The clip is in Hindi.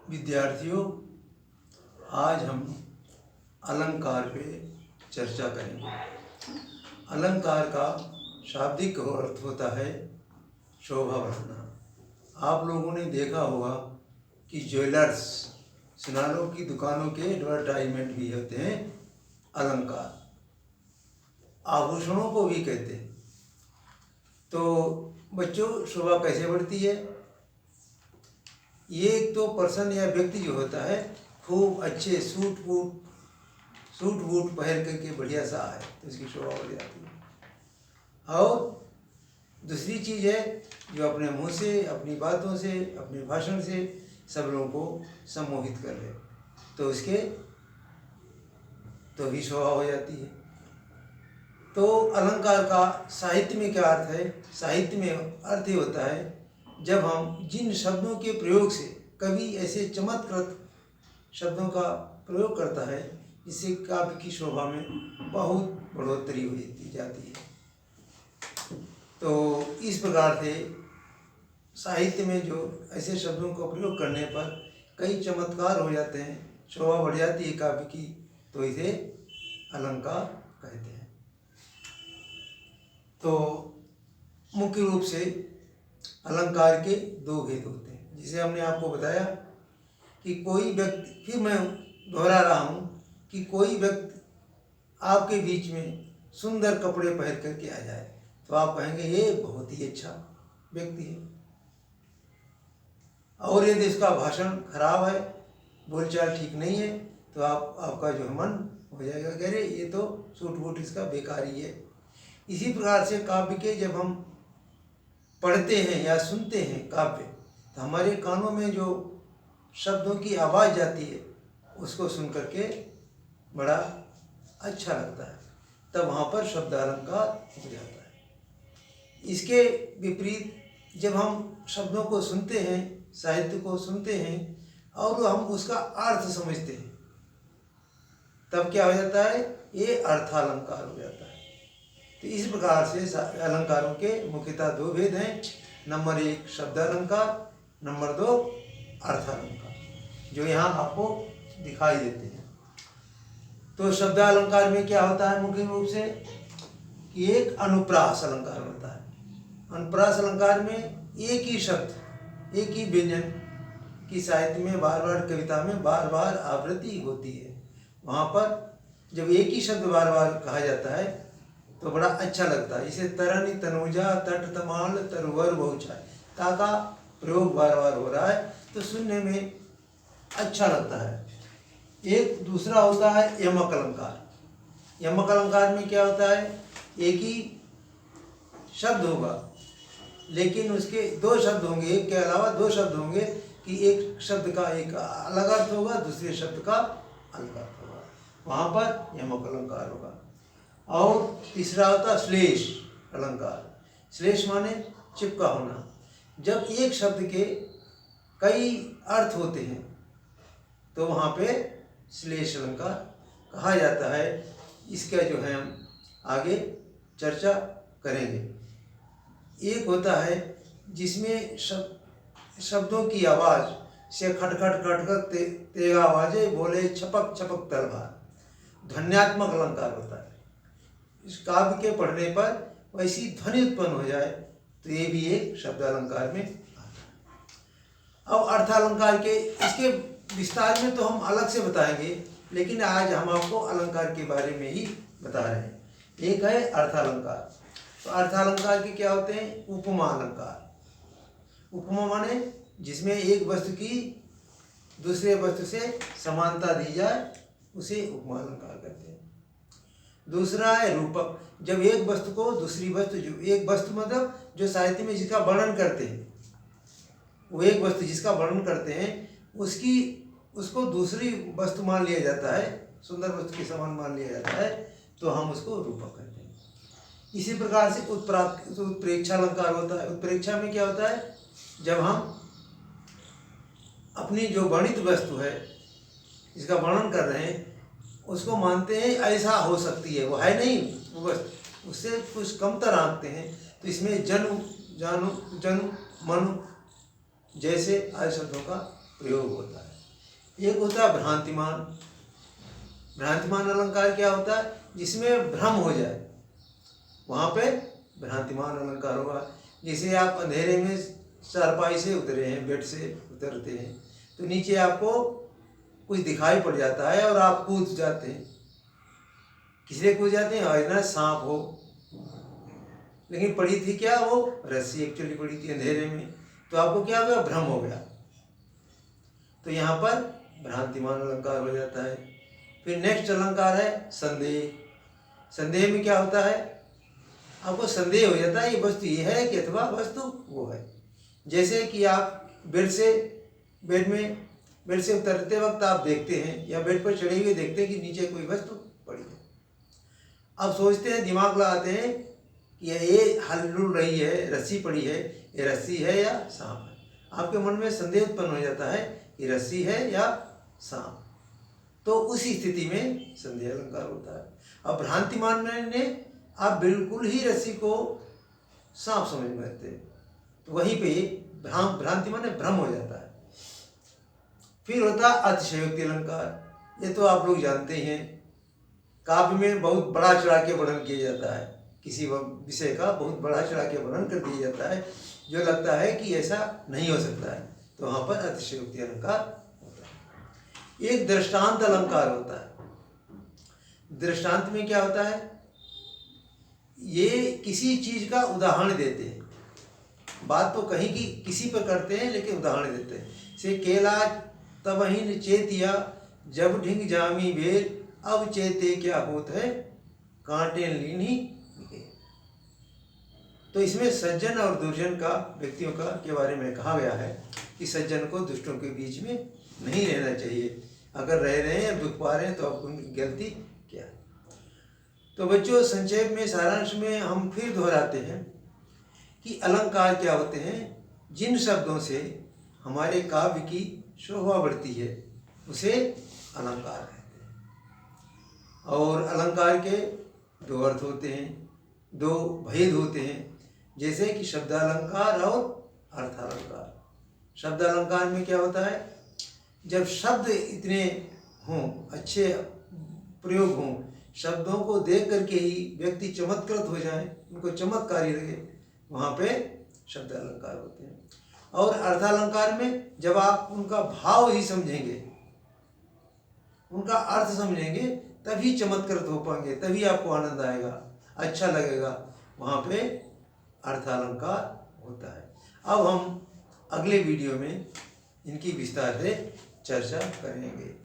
विद्यार्थियों, आज हम अलंकार पे चर्चा करेंगे। अलंकार का शाब्दिक अर्थ होता है शोभा बढ़ाना। आप लोगों ने देखा होगा कि ज्वेलर्स, सुनारों की दुकानों के एडवर्टाइजमेंट भी होते हैं अलंकार, आभूषणों को भी कहते हैं। तो बच्चों, शोभा कैसे बढ़ती है? ये एक तो पर्सन या व्यक्ति जो होता है खूब अच्छे सूट बूट पहन करके बढ़िया सा आए तो इसकी शोभा बढ़ जाती है। और दूसरी चीज़ है जो अपने मुंह से, अपनी बातों से, अपने भाषण से सब लोगों को सम्मोहित कर ले तो इसके तो भी शोभा हो जाती है। तो अलंकार का साहित्य में क्या अर्थ है? साहित्य में अर्थ ये होता है जब हम जिन शब्दों के प्रयोग से कवि ऐसे चमत्कृत शब्दों का प्रयोग करता है जिससे काव्य की शोभा में बहुत बढ़ोतरी हो जाती है। तो इस प्रकार से साहित्य में जो ऐसे शब्दों का प्रयोग करने पर कई चमत्कार हो जाते हैं, शोभा बढ़ जाती है काव्य की, तो इसे अलंकार कहते हैं। तो मुख्य रूप से अलंकार के दो भेद होते हैं, जिसे हमने आपको बताया कि कोई व्यक्ति, फिर मैं दोहरा रहा हूँ कि कोई व्यक्ति आपके बीच में सुंदर कपड़े पहन करके आ जाए तो आप कहेंगे ये बहुत ही अच्छा व्यक्ति है। और यदि इसका भाषण खराब है, बोलचाल ठीक नहीं है, तो आपका जो मन हो जाएगा कि अरे ये तो सूट बूट इसका बेकार ही है। इसी प्रकार से काव्य के जब हम पढ़ते हैं या सुनते हैं काव्य, तो हमारे कानों में जो शब्दों की आवाज़ जाती है उसको सुन करके बड़ा अच्छा लगता है, तब वहाँ पर शब्द अलंकार हो जाता है। इसके विपरीत जब हम शब्दों को सुनते हैं, साहित्य को सुनते हैं और हम उसका अर्थ समझते हैं, तब क्या हो जाता है? ये अर्थालंकार हो जाता है। तो इस प्रकार से अलंकारों के मुख्यतः दो भेद हैं। नंबर 1 शब्द अलंकार, नंबर 2 अर्थालंकार, जो यहाँ आपको दिखाई देते हैं। तो शब्द अलंकार में क्या होता है मुख्य रूप से कि एक अनुप्रास अलंकार होता है। अनुप्रास अलंकार में एक ही शब्द, एक ही व्यंजन की साहित्य में बार बार, कविता में बार बार आवृत्ति होती है। वहाँ पर जब एक ही शब्द बार बार कहा जाता है तो बड़ा अच्छा लगता है। इसे तरनी तनुजा तट तमाल तरुवर बहुचाय, ता का प्रयोग बार बार हो रहा है तो सुनने में अच्छा लगता है। एक दूसरा होता है यमक अलंकार। यमक अलंकार में क्या होता है? एक ही शब्द होगा लेकिन उसके दो शब्द होंगे, एक के अलावा दो शब्द होंगे कि एक शब्द का एक अलग अर्थ होगा, दूसरे शब्द का अलग अर्थ होगा, वहाँ पर यमक अलंकार होगा। और तीसरा होता है श्लेष अलंकार। श्लेष माने चिपका होना। जब एक शब्द के कई अर्थ होते हैं तो वहाँ पे श्लेष अलंकार कहा जाता है। इसका जो है हम आगे चर्चा करेंगे। एक होता है जिसमें शब्दों की आवाज़ से खटखट खटखट तेज आवाज़ें बोले छपक छपक तलवार, ध्वन्यात्मक अलंकार होता है। इस काव्य के पढ़ने पर वैसी ध्वनि उत्पन्न हो जाए तो ये भी एक शब्द अलंकार में आता है। अब अर्थालंकार के इसके विस्तार में तो हम अलग से बताएंगे, लेकिन आज हम आपको अलंकार के बारे में ही बता रहे हैं। एक है अर्थालंकार। तो अर्थालंकार के क्या होते हैं? उपमा अलंकार। उपमा माने जिसमें एक वस्तु की दूसरे वस्तु से समानता दी जाए, उसे उपमा अलंकार कहते हैं। दूसरा है रूपक। जब एक वस्तु को दूसरी वस्तु, जो एक वस्तु मतलब जो साहित्य में जिसका वर्णन करते हैं, वो एक वस्तु जिसका वर्णन करते हैं उसको दूसरी वस्तु मान लिया जाता है, सुंदर वस्तु के समान मान लिया जाता है, तो हम उसको रूपक कहते हैं। इसी प्रकार से उत्प्रेक्षा अलंकार होता है। उत्प्रेक्षा में क्या होता है? जब हम अपनी जो वर्णित वस्तु है जिसका वर्णन कर रहे हैं उसको मानते हैं ऐसा हो सकती है, वो है नहीं वो वस्तु, उससे कुछ कमतर आंकते हैं, तो इसमें जनु जानू जनु मनु जैसे आदि शब्दों का प्रयोग होता है। एक होता है भ्रांतिमान। भ्रांतिमान अलंकार क्या होता है? जिसमें भ्रम हो जाए, वहाँ पे भ्रांतिमान अलंकार होगा। जैसे आप अंधेरे में चारपाई से उतरे हैं, बेड से उतरते हैं, तो नीचे आपको कुछ दिखाई पड़ जाता है और आप कूद जाते हैं। किसलिए कूद जाते हैं? अजनबी सांप हो, लेकिन पड़ी थी क्या? वो रस्सी एक्चुअली पड़ी थी अंधेरे में, तो आपको क्या हो गया? भ्रम हो गया। तो यहाँ पर भ्रांतिमान अलंकार हो जाता है। फिर नेक्स्ट अलंकार है संदेह। संदेह में क्या होता है? आपको संदेह हो जाता है ये वस्तु ये है कि अथवा वस्तु वो है। जैसे कि आप बेड से उतरते वक्त आप देखते हैं, या बेड पर चढ़े हुए देखते हैं कि नीचे कोई वस्तु पड़ी है। अब सोचते हैं, दिमाग लगाते हैं कि ये हलुल रही है, रस्सी पड़ी है, ये रस्सी है या सांप है। आपके मन में संदेह उत्पन्न हो जाता है कि रस्सी है या सांप। तो उसी स्थिति में संदेह अलंकार होता है। अब भ्रांतिमान ने आप बिल्कुल ही रस्सी को सांप समझ में आते हैं, तो वहीं पे भ्रांतिमान में भ्रम हो जाता है। फिर होता है अतिशयोक्ति अलंकार। ये तो आप लोग जानते ही हैं, काव्य में बहुत बड़ा चढ़ा के वर्णन किया जाता है, किसी विषय का बहुत बड़ा चढ़ा के वर्णन कर दिया जाता है, जो लगता है कि ऐसा नहीं हो सकता है, तो वहाँ पर अतिशयोक्ति अलंकार होता है। एक दृष्टांत अलंकार होता है। दृष्टांत में क्या होता है? ये किसी चीज का उदाहरण देते हैं। बात तो कहीं की किसी पर करते हैं, लेकिन उदाहरण देते हैं। से केला तबहिन चेतिया, जब ढिंग जामी बेर, अब चेते क्या होत है, कांटे लीनी। तो इसमें सज्जन और दुर्जन का, व्यक्तियों का के बारे में कहा गया है कि सज्जन को दुष्टों के बीच में नहीं रहना चाहिए। अगर रह रहे हैं, दुख पा रहे हैं, तो अब उनकी गलती क्या है? तो बच्चों, संक्षेप में, सारांश में हम फिर दोहराते हैं कि अलंकार क्या होते हैं। जिन शब्दों से हमारे काव्य की शोभा बढ़ती है उसे अलंकार कहते हैं। और अलंकार के दो अर्थ होते हैं, दो भेद होते हैं, जैसे कि शब्दालंकार और अर्थालंकार। शब्दालंकार में क्या होता है? जब शब्द इतने हों, अच्छे प्रयोग हों, शब्दों को देख करके ही व्यक्ति चमत्कृत हो जाए, उनको चमत्कारी लगे, वहाँ पे शब्द अलंकार होते हैं। और अर्थालंकार में जब आप उनका भाव ही समझेंगे, उनका अर्थ समझेंगे, तभी चमत्कृत हो पाएंगे, तभी आपको आनंद आएगा, अच्छा लगेगा, वहाँ पे अर्थालंकार होता है। अब हम अगले वीडियो में इनकी विस्तार से चर्चा करेंगे।